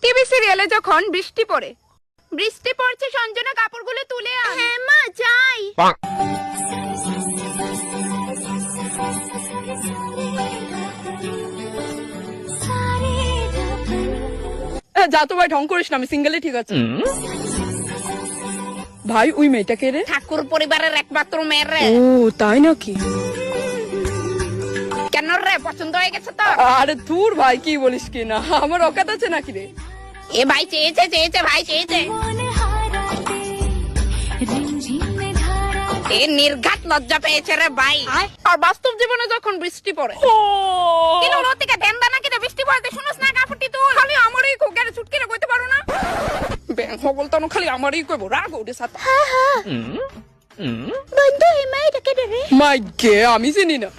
TV সিরিয়ালে যখন বৃষ্টি পড়ে, বৃষ্টি পড়ছে সঞ্জনা কাপড়গুলো তুলে আন। হ্যাঁ মা যাই। যা তো ভাই, ঢং করিস না, আমি সিঙ্গেলই ঠিক আছে। ভাই ওই মেয়েটাকে রে? ঠাকুর পরিবারের একমাত্র মেয়ের রে। ও তাই নাকি? কেন রে, পছন্দ হয়ে গেছে তো? আরে দূর ভাই, কি বলিস কি না, আমার অকাত আছে নাকি রে? এ ভাই চেয়েছে ভাই চেয়েছে। এ নির্ঘাত লজ্জা পেয়েছে রে ভাই। আর বাস্তব জীবনে যখন বৃষ্টি পড়ে, কিলো রতিকে দেন দানা কিনে বৃষ্টি পড়তে শুনোস না, কাপড়টি তুল। খালি আমারই কোকের ছুটকিরে কইতে পারো না? ব্যাং হগল তানো খালি আমারই কইবো, রাগ ওরে সাথে। বন্ধু এই মেয়েটাকে রে। মাই গে, আমি চিনি না।